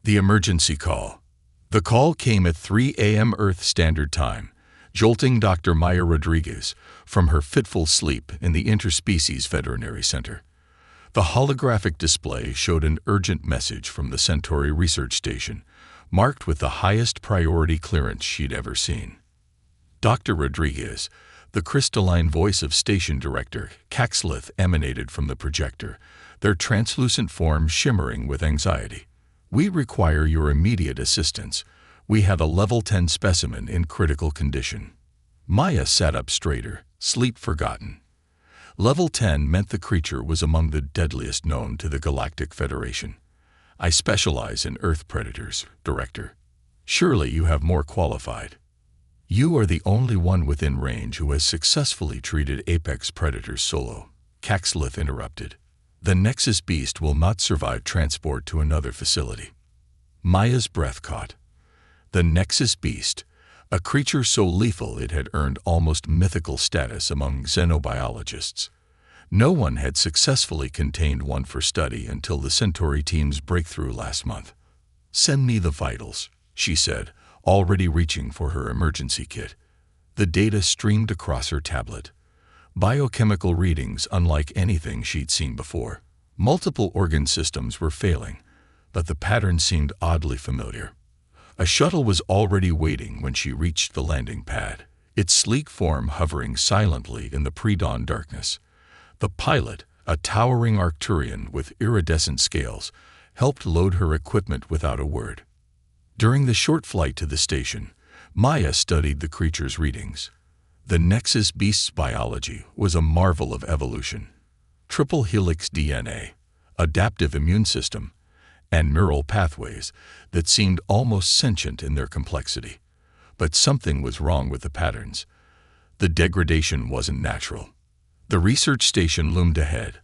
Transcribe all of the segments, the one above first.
The emergency call. The call came at 3 a.m. Earth Standard Time, jolting Dr. Maya Rodriguez from her fitful sleep in the Interspecies Veterinary Center. The holographic display showed an urgent message from the Centauri research station, marked with the highest priority clearance she'd ever seen. Dr. Rodriguez, the crystalline voice of Station Director Caxlith, emanated from the projector, their translucent form shimmering with anxiety. "We require your immediate assistance. We have a level 10 specimen in critical condition." Maya sat up straighter, sleep forgotten. Level 10 meant the creature was among the deadliest known to the Galactic Federation. "I specialize in Earth predators, Director. Surely you have more qualified." "You are the only one within range who has successfully treated apex predators solo," Caxlith interrupted. "The Nexus beast will not survive transport to another facility." Maya's breath caught. The Nexus beast, a creature so lethal it had earned almost mythical status among xenobiologists. No one had successfully contained one for study until the Centauri team's breakthrough last month. "Send me the vitals," she said, already reaching for her emergency kit. The data streamed across her tablet. Biochemical readings unlike anything she'd seen before. Multiple organ systems were failing, but the pattern seemed oddly familiar. A shuttle was already waiting when she reached the landing pad, its sleek form hovering silently in the pre-dawn darkness. The pilot, a towering Arcturian with iridescent scales, helped load her equipment without a word. During the short flight to the station, Maya studied the creature's readings. The Nexus beast's biology was a marvel of evolution. Triple helix DNA, adaptive immune system, and neural pathways that seemed almost sentient in their complexity. But something was wrong with the patterns. The degradation wasn't natural. The research station loomed ahead,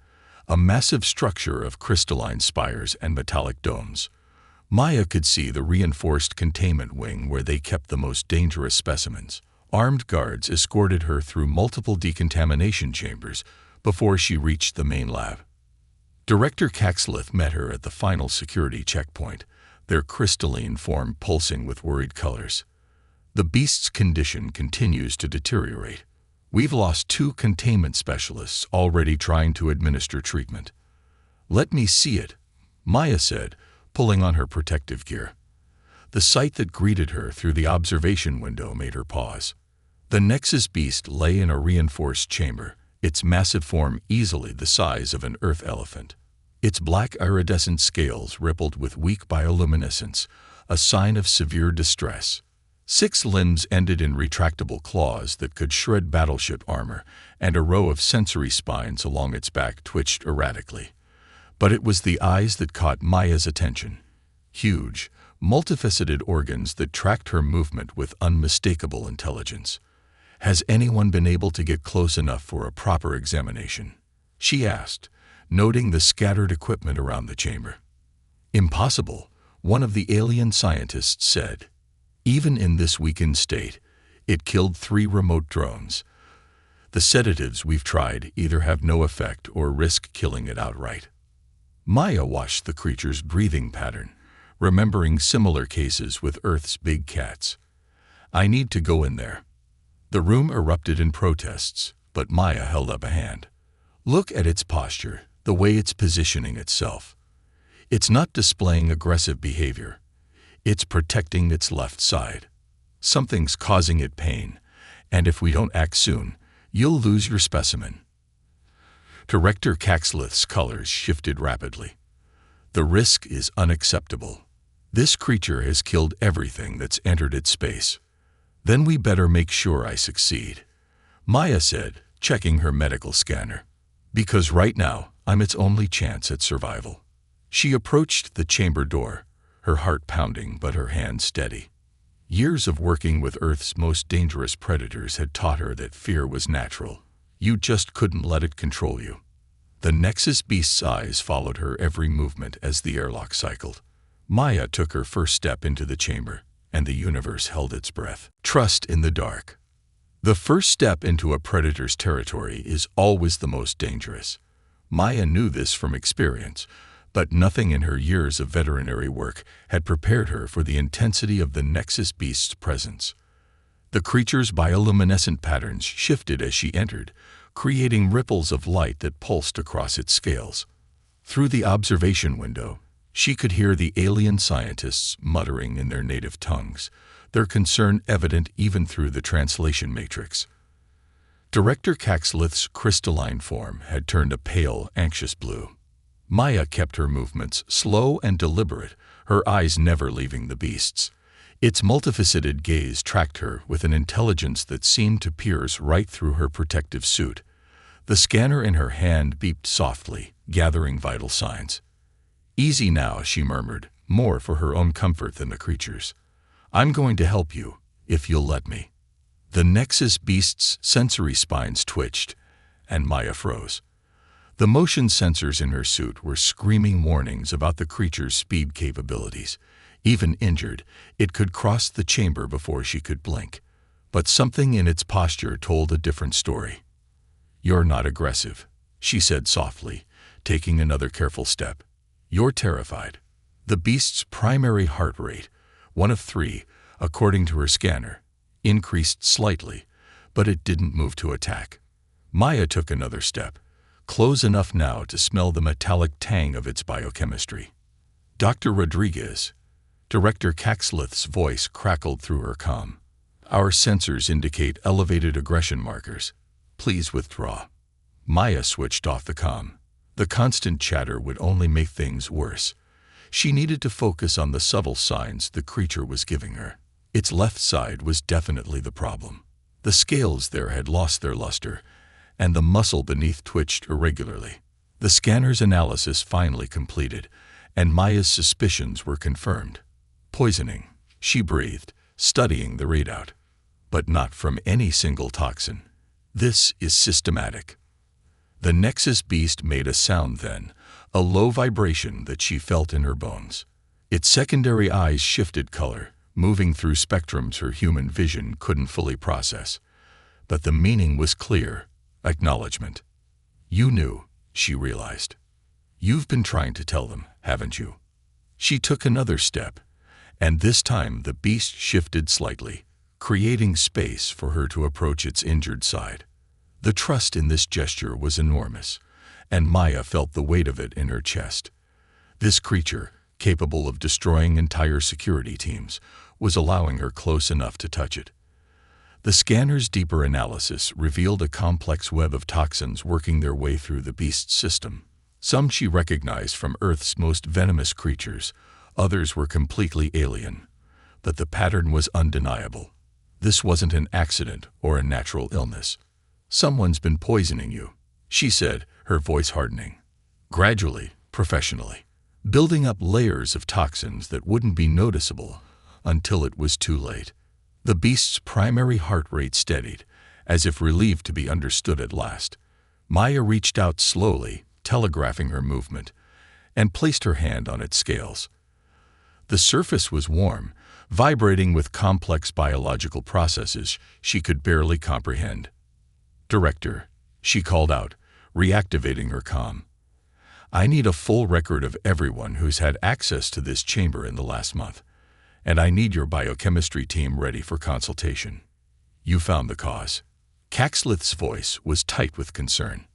a massive structure of crystalline spires and metallic domes. Maya could see the reinforced containment wing where they kept the most dangerous specimens. Armed guards escorted her through multiple decontamination chambers before she reached the main lab. Director Caxlith met her at the final security checkpoint, their crystalline form pulsing with worried colors. "The beast's condition continues to deteriorate. We've lost 2 containment specialists already trying to administer treatment." "Let me see it," Maya said, pulling on her protective gear. The sight that greeted her through the observation window made her pause. The Nexus beast lay in a reinforced chamber, its massive form easily the size of an earth elephant. Its black iridescent scales rippled with weak bioluminescence, a sign of severe distress. 6 limbs ended in retractable claws that could shred battleship armor, and a row of sensory spines along its back twitched erratically. But it was the eyes that caught Maya's attention. Huge, multifaceted organs that tracked her movement with unmistakable intelligence. "Has anyone been able to get close enough for a proper examination?" she asked, noting the scattered equipment around the chamber. "Impossible," one of the alien scientists said. "Even in this weakened state, it killed 3 remote drones. The sedatives we've tried either have no effect or risk killing it outright." Maya watched the creature's breathing pattern, remembering similar cases with Earth's big cats. "I need to go in there." The room erupted in protests, but Maya held up a hand. "Look at its posture, the way it's positioning itself. It's not displaying aggressive behavior. It's protecting its left side. Something's causing it pain, and if we don't act soon, you'll lose your specimen." Director Caxlith's colors shifted rapidly. "The risk is unacceptable. This creature has killed everything that's entered its space. Then we better make sure I succeed," Maya said, checking her medical scanner. "Because right now, I'm its only chance at survival." She approached the chamber door, her heart pounding but her hand steady. Years of working with Earth's most dangerous predators had taught her that fear was natural. You just couldn't let it control you. The Nexus beast's eyes followed her every movement as the airlock cycled. Maya took her first step into the chamber, and the universe held its breath. Trust in the dark. The first step into a predator's territory is always the most dangerous. Maya knew this from experience, But nothing in her years of veterinary work had prepared her for the intensity of the Nexus beast's presence. The creature's bioluminescent patterns shifted as she entered, creating ripples of light that pulsed across its scales. Through the observation window, she could hear the alien scientists muttering in their native tongues, their concern evident even through the translation matrix. Director Caxlith's crystalline form had turned a pale, anxious blue. Maya kept her movements slow and deliberate, her eyes never leaving the beast's. Its multifaceted gaze tracked her with an intelligence that seemed to pierce right through her protective suit. The scanner in her hand beeped softly, gathering vital signs. "Easy now," she murmured, more for her own comfort than the creature's. "I'm going to help you, if you'll let me." The Nexus beast's sensory spines twitched, and Maya froze. The motion sensors in her suit were screaming warnings about the creature's speed capabilities. Even injured, it could cross the chamber before she could blink. But something in its posture told a different story. "You're not aggressive," she said softly, taking another careful step. "You're terrified." The beast's primary heart rate, 1 of 3, according to her scanner, increased slightly, but it didn't move to attack. Maya took another step, close enough now to smell the metallic tang of its biochemistry. "Dr. Rodriguez." Director Caxlith's voice crackled through her comm. "Our sensors indicate elevated aggression markers. Please withdraw." Maya switched off the comm. The constant chatter would only make things worse. She needed to focus on the subtle signs the creature was giving her. Its left side was definitely the problem. The scales there had lost their luster, and the muscle beneath twitched irregularly. The scanner's analysis finally completed, and Maya's suspicions were confirmed. "Poisoning," she breathed, studying the readout. "But not from any single toxin. This is systematic." The Nexus beast made a sound then, a low vibration that she felt in her bones. Its secondary eyes shifted color, moving through spectrums her human vision couldn't fully process. But the meaning was clear: acknowledgement. "You knew," she realized. "You've been trying to tell them, haven't you?" She took another step, and this time the beast shifted slightly, creating space for her to approach its injured side. The trust in this gesture was enormous, and Maya felt the weight of it in her chest. This creature, capable of destroying entire security teams, was allowing her close enough to touch it. The scanner's deeper analysis revealed a complex web of toxins working their way through the beast's system. Some she recognized from Earth's most venomous creatures, others were completely alien. But the pattern was undeniable. This wasn't an accident or a natural illness. "Someone's been poisoning you," she said, her voice hardening. Gradually, professionally, building up layers of toxins that wouldn't be noticeable until it was too late. The beast's primary heart rate steadied, as if relieved to be understood at last. Maya reached out slowly, telegraphing her movement, and placed her hand on its scales. The surface was warm, vibrating with complex biological processes she could barely comprehend. "Director," she called out, reactivating her comm. "I need a full record of everyone who's had access to this chamber in the last month, and I need your biochemistry team ready for consultation." "You found the cause." Caxlith's voice was tight with concern.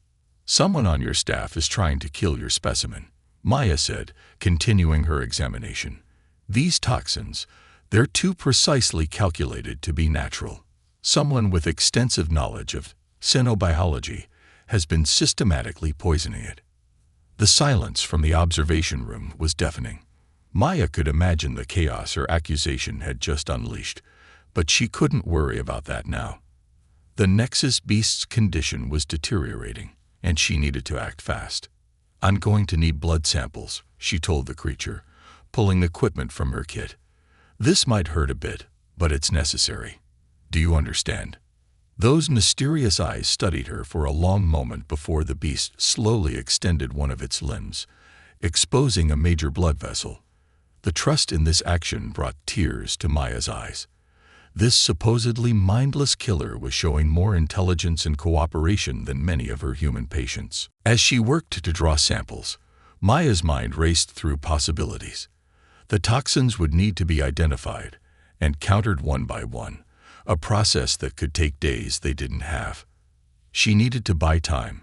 "Someone on your staff is trying to kill your specimen," Maya said, continuing her examination. "These toxins, they're too precisely calculated to be natural. Someone with extensive knowledge of xenobiology has been systematically poisoning it." The silence from the observation room was deafening. Maya could imagine the chaos her accusation had just unleashed, but she couldn't worry about that now. The Nexus beast's condition was deteriorating, and she needed to act fast. "I'm going to need blood samples," she told the creature, pulling equipment from her kit. "This might hurt a bit, but it's necessary. Do you understand?" Those mysterious eyes studied her for a long moment before the beast slowly extended one of its limbs, exposing a major blood vessel. The trust in this action brought tears to Maya's eyes. This supposedly mindless killer was showing more intelligence and cooperation than many of her human patients. As she worked to draw samples, Maya's mind raced through possibilities. The toxins would need to be identified and countered one by one, a process that could take days they didn't have. She needed to buy time,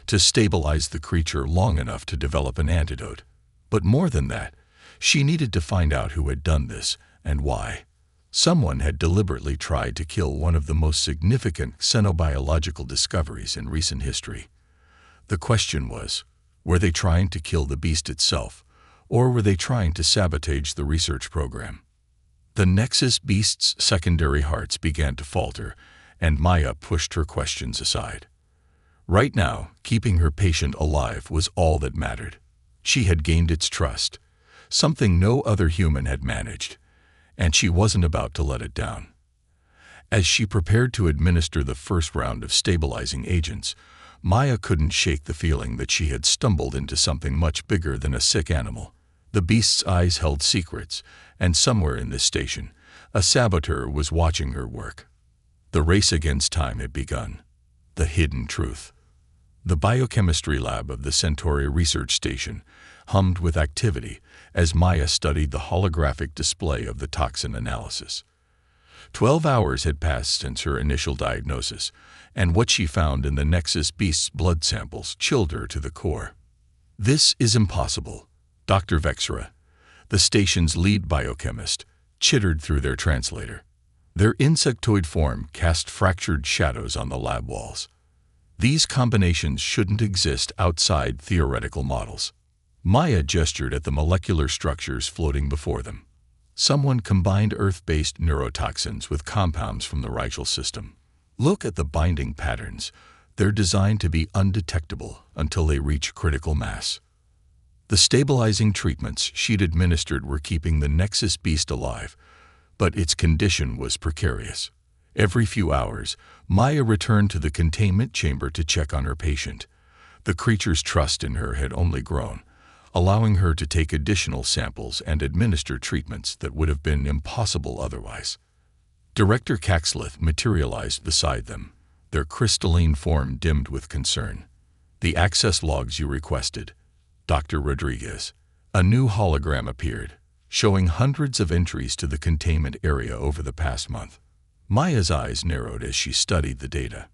to stabilize the creature long enough to develop an antidote. But more than that, she needed to find out who had done this and why. Someone had deliberately tried to kill one of the most significant xenobiological discoveries in recent history. The question was, were they trying to kill the beast itself, or were they trying to sabotage the research program? The Nexus beast's secondary hearts began to falter, and Maya pushed her questions aside. Right now, keeping her patient alive was all that mattered. She had gained its trust, something no other human had managed, and she wasn't about to let it down. As she prepared to administer the first round of stabilizing agents, Maya couldn't shake the feeling that she had stumbled into something much bigger than a sick animal. The beast's eyes held secrets, and somewhere in this station, a saboteur was watching her work. The race against time had begun. The hidden truth. The biochemistry lab of the Centauri research station hummed with activity as Maya studied the holographic display of the toxin analysis. 12 hours had passed since her initial diagnosis, and what she found in the Nexus beast's blood samples chilled her to the core. "This is impossible," Dr. Vexra, the station's lead biochemist, chittered through their translator. Their insectoid form cast fractured shadows on the lab walls. These combinations shouldn't exist outside theoretical models. Maya gestured at the molecular structures floating before them. Someone combined Earth-based neurotoxins with compounds from the Reichel system. Look at the binding patterns. They're designed to be undetectable until they reach critical mass. The stabilizing treatments she'd administered were keeping the Nexus beast alive, but its condition was precarious. Every few hours, Maya returned to the containment chamber to check on her patient. The creature's trust in her had only grown, allowing her to take additional samples and administer treatments that would have been impossible otherwise. Director Caxlith materialized beside them, their crystalline form dimmed with concern. "The access logs you requested, Dr. Rodriguez." A new hologram appeared, showing hundreds of entries to the containment area over the past month. Maya's eyes narrowed as she studied the data.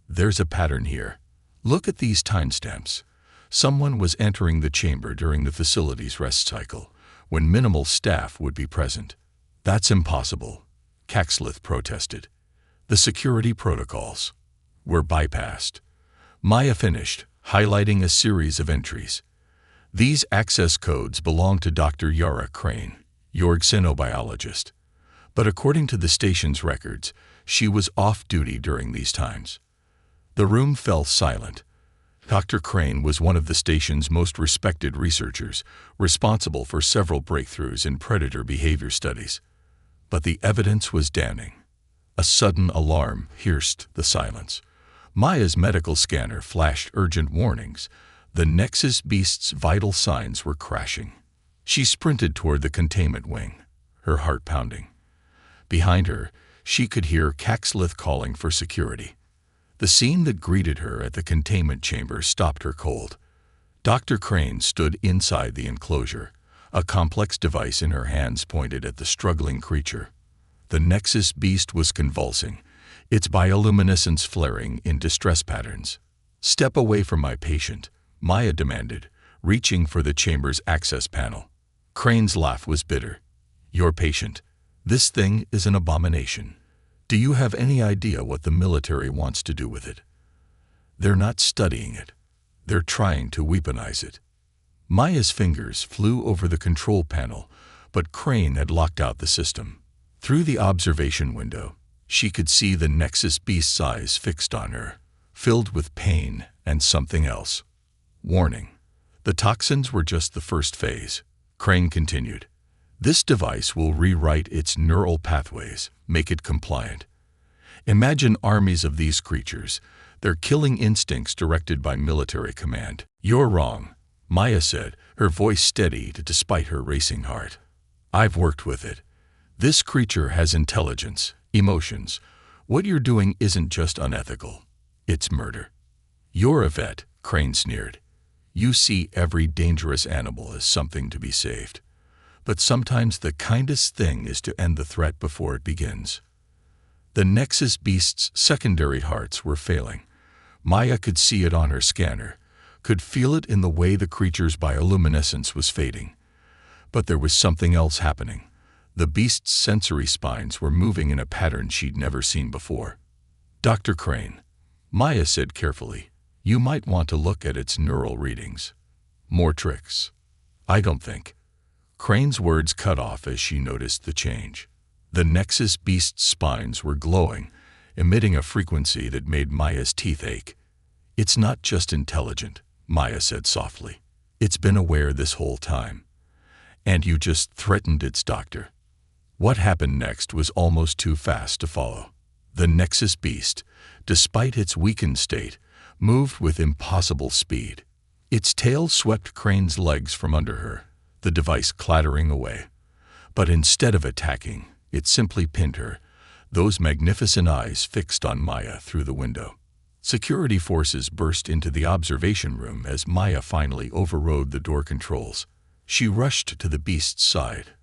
"There's a pattern here. Look at these timestamps. Someone was entering the chamber during the facility's rest cycle, when minimal staff would be present." "That's impossible," Caxlith protested. "The security protocols were bypassed." Maya finished, highlighting a series of entries. "These access codes belong to Dr. Yara Crane, your xenobiologist. But according to the station's records, she was off-duty during these times." The room fell silent. Dr. Crane was one of the station's most respected researchers, responsible for several breakthroughs in predator behavior studies. But the evidence was damning. A sudden alarm pierced the silence. Maya's medical scanner flashed urgent warnings. The Nexus beast's vital signs were crashing. She sprinted toward the containment wing, her heart pounding. Behind her, she could hear Caxlith calling for security. The scene that greeted her at the containment chamber stopped her cold. Dr. Crane stood inside the enclosure, a complex device in her hands pointed at the struggling creature. The Nexus beast was convulsing, its bioluminescence flaring in distress patterns. "Step away from my patient," Maya demanded, reaching for the chamber's access panel. Crane's laugh was bitter. "Your patient? This thing is an abomination. Do you have any idea what the military wants to do with it? They're not studying it. They're trying to weaponize it." Maya's fingers flew over the control panel, but Crane had locked out the system. Through the observation window, she could see the Nexus beast's eyes fixed on her, filled with pain and something else. "Warning. The toxins were just the first phase," Crane continued. "This device will rewrite its neural pathways, make it compliant. Imagine armies of these creatures, their killing instincts directed by military command." "You're wrong," Maya said, her voice steadied despite her racing heart. "I've worked with it. This creature has intelligence, emotions. What you're doing isn't just unethical. It's murder." "You're a vet," Crane sneered. You see every dangerous animal as something to be saved. But sometimes the kindest thing is to end the threat before it begins. The Nexus beast's secondary hearts were failing. Maya could see it on her scanner, could feel it in the way the creature's bioluminescence was fading. But there was something else happening. The beast's sensory spines were moving in a pattern she'd never seen before. "Dr. Crane," Maya said carefully, "you might want to look at its neural readings." "More tricks?" "I don't think." Crane's words cut off as she noticed the change. The Nexus beast's spines were glowing, emitting a frequency that made Maya's teeth ache. "It's not just intelligent," Maya said softly. "It's been aware this whole time. And you just threatened its doctor." What happened next was almost too fast to follow. The Nexus beast, despite its weakened state, moved with impossible speed. Its tail swept Crane's legs from under her, the device clattering away. But instead of attacking, it simply pinned her, those magnificent eyes fixed on Maya through the window. Security forces burst into the observation room as Maya finally overrode the door controls. She rushed to the beast's side,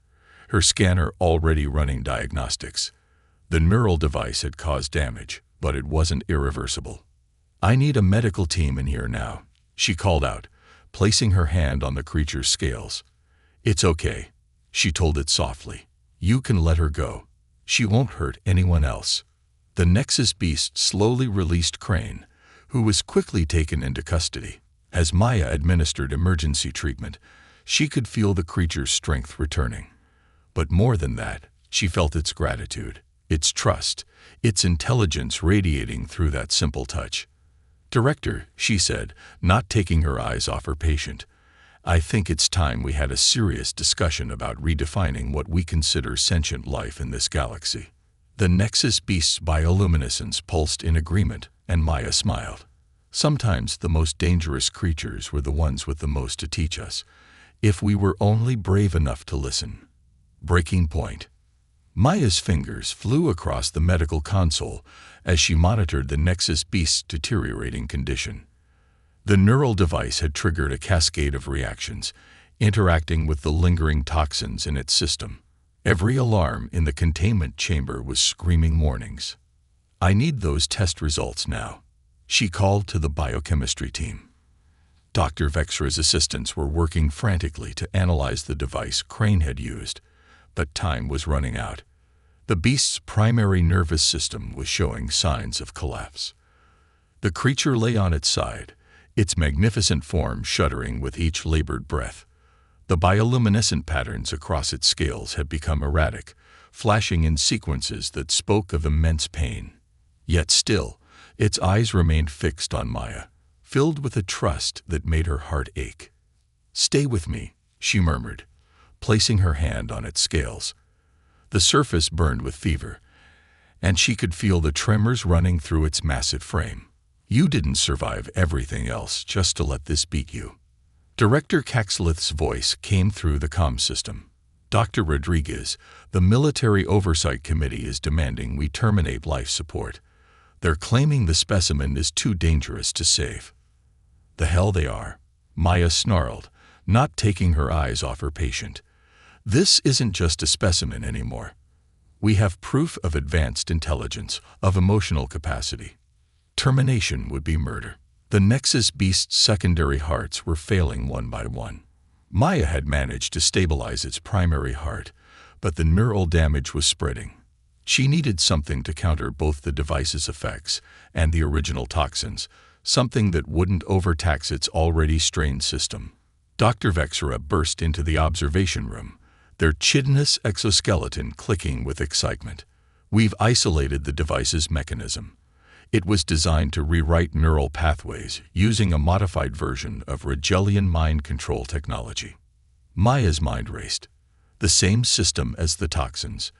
her scanner already running diagnostics. The neural device had caused damage, but it wasn't irreversible. "I need a medical team in here now," she called out, placing her hand on the creature's scales. "It's okay," she told it softly. "You can let her go. She won't hurt anyone else." The Nexus beast slowly released Crane, who was quickly taken into custody. As Maya administered emergency treatment, she could feel the creature's strength returning. But more than that, she felt its gratitude, its trust, its intelligence radiating through that simple touch. "Director," she said, not taking her eyes off her patient, "I think it's time we had a serious discussion about redefining what we consider sentient life in this galaxy." The Nexus beast's bioluminescence pulsed in agreement, and Maya smiled. Sometimes the most dangerous creatures were the ones with the most to teach us, if we were only brave enough to listen. Breaking point. Maya's fingers flew across the medical console as she monitored the Nexus beast's deteriorating condition. The neural device had triggered a cascade of reactions, interacting with the lingering toxins in its system. Every alarm in the containment chamber was screaming warnings. "I need those test results now," she called to the biochemistry team. Dr. Vexra's assistants were working frantically to analyze the device Crane had used, but time was running out. The beast's primary nervous system was showing signs of collapse. The creature lay on its side, its magnificent form shuddering with each labored breath. The bioluminescent patterns across its scales had become erratic, flashing in sequences that spoke of immense pain. Yet still, its eyes remained fixed on Maya, filled with a trust that made her heart ache. "Stay with me," she murmured, placing her hand on its scales. The surface burned with fever, and she could feel the tremors running through its massive frame. "You didn't survive everything else just to let this beat you." Director Caxlith's voice came through the comm system. "Dr. Rodriguez, the Military Oversight Committee is demanding we terminate life support. They're claiming the specimen is too dangerous to save." "The hell they are," Maya snarled, not taking her eyes off her patient. "This isn't just a specimen anymore. We have proof of advanced intelligence, of emotional capacity. Termination would be murder." The Nexus beast's secondary hearts were failing one by one. Maya had managed to stabilize its primary heart, but the neural damage was spreading. She needed something to counter both the device's effects and the original toxins, something that wouldn't overtax its already strained system. Dr. Vexra burst into the observation room, their chitinous exoskeleton clicking with excitement. "We've isolated the device's mechanism. It was designed to rewrite neural pathways using a modified version of Rigelian mind control technology." Maya's mind raced. The same system as the toxins.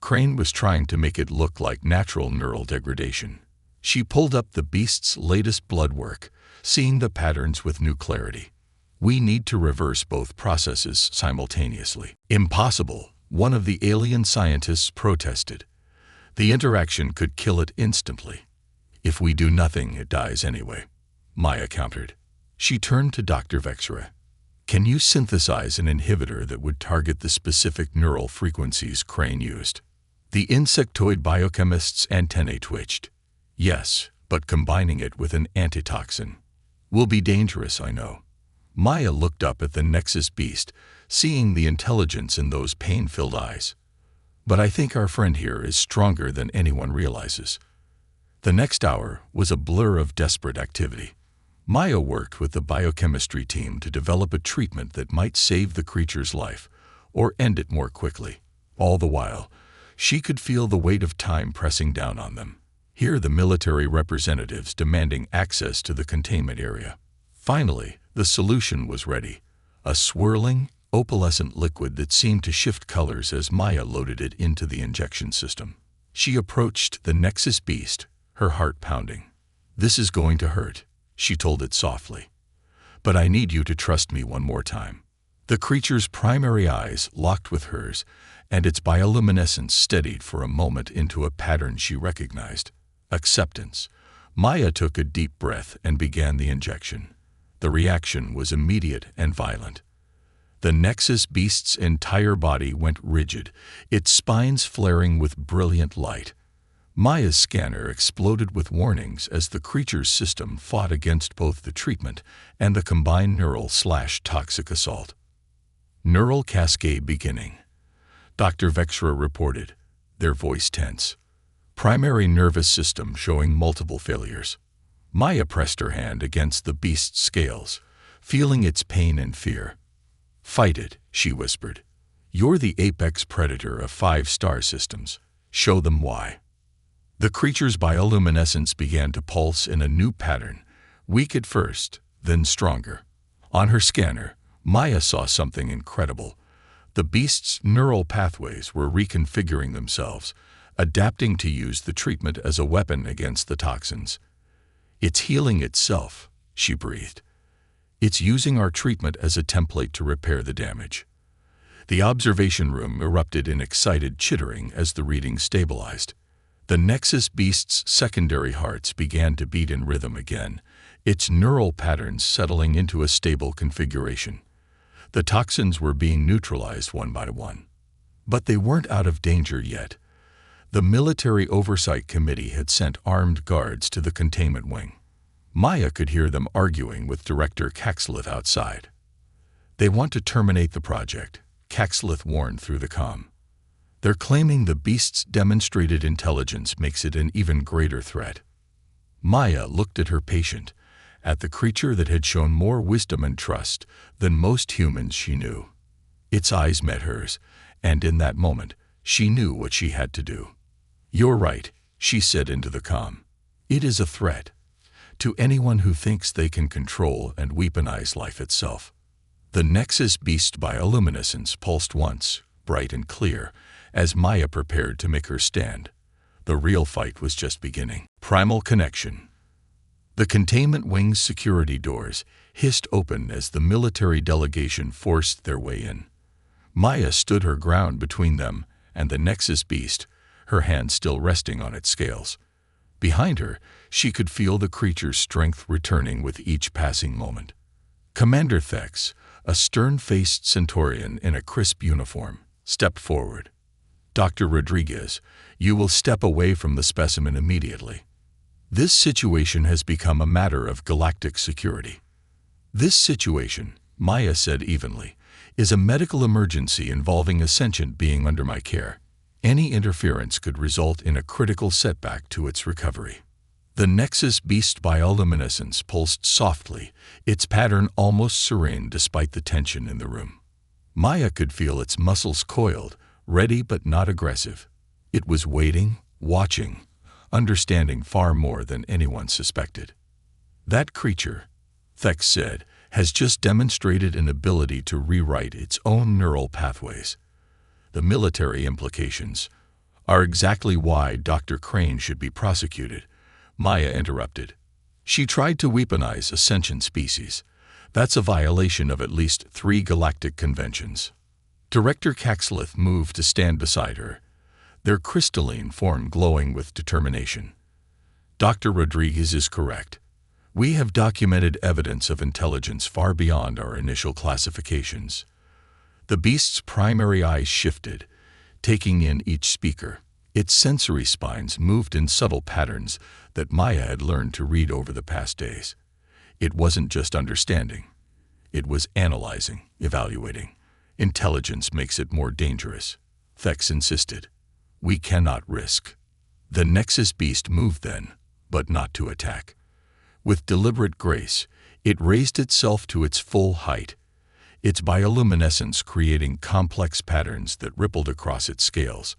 Crane was trying to make it look like natural neural degradation. She pulled up the beast's latest blood work, seeing the patterns with new clarity. "We need to reverse both processes simultaneously." "Impossible," one of the alien scientists protested. "The interaction could kill it instantly." "If we do nothing, it dies anyway," Maya countered. She turned to Dr. Vexra. Can you synthesize an inhibitor that would target the specific neural frequencies Crane used? The insectoid biochemist's antennae twitched. Yes, but combining it with an antitoxin will be dangerous, I know. Maya looked up at the Nexus beast, seeing the intelligence in those pain-filled eyes. But I think our friend here is stronger than anyone realizes. The next hour was a blur of desperate activity. Maya worked with the biochemistry team to develop a treatment that might save the creature's life, or end it more quickly. All the while, she could feel the weight of time pressing down on them. Here the military representatives demanding access to the containment area. Finally, the solution was ready. A swirling, opalescent liquid that seemed to shift colors as Maya loaded it into the injection system. She approached the Nexus beast, her heart pounding. This is going to hurt, she told it softly. But I need you to trust me one more time. The creature's primary eyes locked with hers, and its bioluminescence steadied for a moment into a pattern she recognized. Acceptance. Maya took a deep breath and began the injection. The reaction was immediate and violent. The Nexus beast's entire body went rigid, its spines flaring with brilliant light. Maya's scanner exploded with warnings as the creature's system fought against both the treatment and the combined neural/toxic assault. Neural cascade beginning. Dr. Vexra reported, their voice tense. Primary nervous system showing multiple failures. Maya pressed her hand against the beast's scales, feeling its pain and fear. Fight it, she whispered. You're the apex predator of 5-star systems. Show them why. The creature's bioluminescence began to pulse in a new pattern, weak at first, then stronger. On her scanner, Maya saw something incredible. The beast's neural pathways were reconfiguring themselves, adapting to use the treatment as a weapon against the toxins. It's healing itself, she breathed. It's using our treatment as a template to repair the damage. The observation room erupted in excited chittering as the reading stabilized. The Nexus beast's secondary hearts began to beat in rhythm again, its neural patterns settling into a stable configuration. The toxins were being neutralized one by one. But they weren't out of danger yet. The Military Oversight Committee had sent armed guards to the containment wing. Maya could hear them arguing with Director Caxlith outside. They want to terminate the project, Caxlith warned through the comm. They're claiming the beast's demonstrated intelligence makes it an even greater threat. Maya looked at her patient, at the creature that had shown more wisdom and trust than most humans she knew. Its eyes met hers, and in that moment, she knew what she had to do. You're right, she said into the comm. It is a threat to anyone who thinks they can control and weaponize life itself. The Nexus beast bioluminescence pulsed once, bright and clear, as Maya prepared to make her stand. The real fight was just beginning. Primal connection. The containment wing's security doors hissed open as the military delegation forced their way in. Maya stood her ground between them and the Nexus beast, her hand still resting on its scales. Behind her, she could feel the creature's strength returning with each passing moment. Commander Thex, a stern-faced Centaurian in a crisp uniform, stepped forward. Dr. Rodriguez, you will step away from the specimen immediately. This situation has become a matter of galactic security. This situation, Maya said evenly, is a medical emergency involving a sentient being under my care. Any interference could result in a critical setback to its recovery. The Nexus beast bioluminescence pulsed softly, its pattern almost serene despite the tension in the room. Maya could feel its muscles coiled, ready but not aggressive. It was waiting, watching, understanding far more than anyone suspected. That creature, Thex said, has just demonstrated an ability to rewrite its own neural pathways. The military implications are exactly why Dr. Crane should be prosecuted, Maya interrupted. She tried to weaponize a sentient species. That's a violation of at least 3 galactic conventions. Director Caxlith moved to stand beside her, their crystalline form glowing with determination. Dr. Rodriguez is correct. We have documented evidence of intelligence far beyond our initial classifications. The beast's primary eyes shifted, taking in each speaker. Its sensory spines moved in subtle patterns that Maya had learned to read over the past days. It wasn't just understanding. It was analyzing, evaluating. Intelligence makes it more dangerous, Thex insisted. We cannot risk. The Nexus beast moved then, but not to attack. With deliberate grace, it raised itself to its full height, its bioluminescence creating complex patterns that rippled across its scales.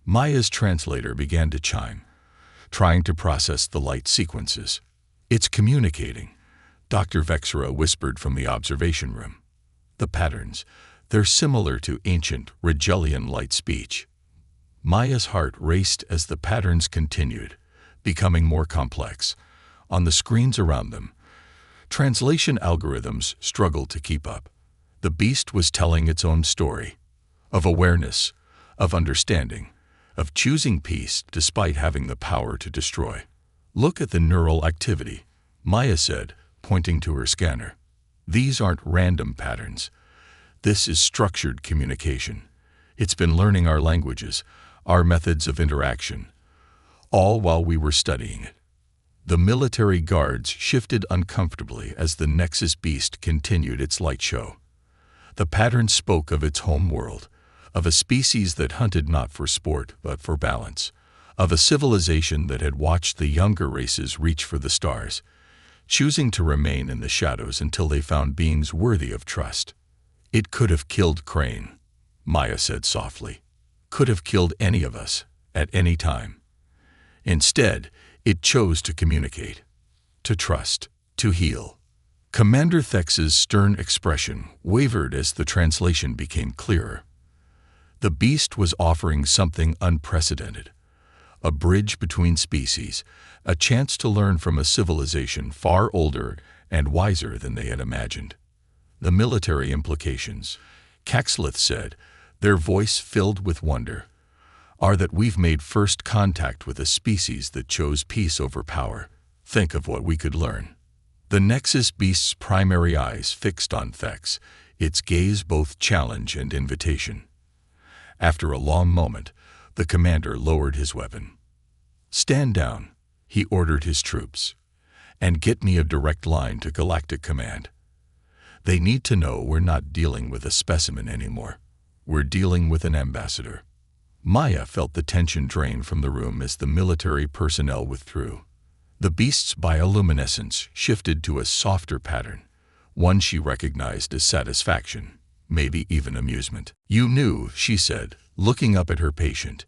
Maya's translator began to chime, trying to process the light sequences. It's communicating, Dr. Vexera whispered from the observation room. The patterns, they're similar to ancient Regellian light speech. Maya's heart raced as the patterns continued, becoming more complex. On the screens around them, translation algorithms struggled to keep up. The beast was telling its own story, of awareness, of understanding, of choosing peace despite having the power to destroy. Look at the neural activity, Maya said, pointing to her scanner. These aren't random patterns. This is structured communication. It's been learning our languages, our methods of interaction, all while we were studying it. The military guards shifted uncomfortably as the Nexus beast continued its light show. The pattern spoke of its home world, of a species that hunted not for sport but for balance, of a civilization that had watched the younger races reach for the stars, choosing to remain in the shadows until they found beings worthy of trust. It could have killed Crane, Maya said softly. Could have killed any of us, at any time. Instead, it chose to communicate, to trust, to heal. Commander Thex's stern expression wavered as the translation became clearer. The beast was offering something unprecedented, a bridge between species, a chance to learn from a civilization far older and wiser than they had imagined. The military implications, Caxlith said, their voice filled with wonder, are that we've made first contact with a species that chose peace over power. Think of what we could learn. The Nexus beast's primary eyes fixed on Thex, its gaze both challenge and invitation. After a long moment, the commander lowered his weapon. Stand down, he ordered his troops, and get me a direct line to Galactic Command. They need to know we're not dealing with a specimen anymore. We're dealing with an ambassador. Maya felt the tension drain from the room as the military personnel withdrew. The beast's bioluminescence shifted to a softer pattern, one she recognized as satisfaction, maybe even amusement. You knew, she said, looking up at her patient.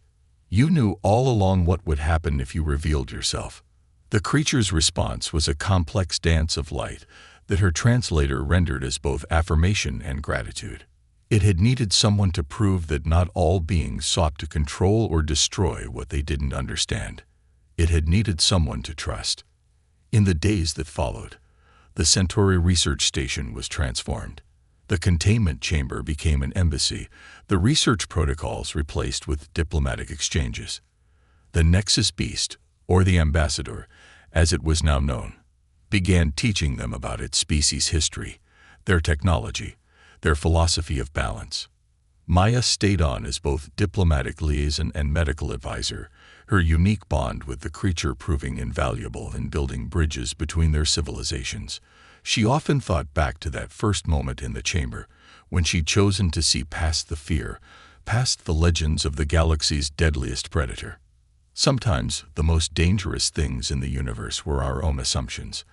You knew all along what would happen if you revealed yourself. The creature's response was a complex dance of light that her translator rendered as both affirmation and gratitude. It had needed someone to prove that not all beings sought to control or destroy what they didn't understand. It had needed someone to trust. In the days that followed, the Centauri research station was transformed. The containment chamber became an embassy, the research protocols replaced with diplomatic exchanges. The Nexus beast, or the ambassador, as it was now known, began teaching them about its species' history, their technology, their philosophy of balance. Maya stayed on as both diplomatic liaison and medical advisor, her unique bond with the creature proving invaluable in building bridges between their civilizations. She often thought back to that first moment in the chamber, when she'd chosen to see past the fear, past the legends of the galaxy's deadliest predator. Sometimes the most dangerous things in the universe were our own assumptions,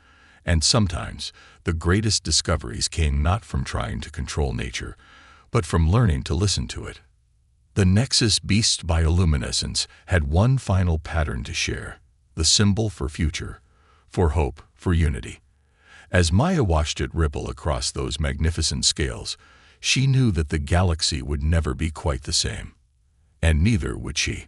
and sometimes the greatest discoveries came not from trying to control nature, but from learning to listen to it. The Nexus beast's bioluminescence had one final pattern to share, the symbol for future, for hope, for unity. As Maya watched it ripple across those magnificent scales, she knew that the galaxy would never be quite the same. And neither would she.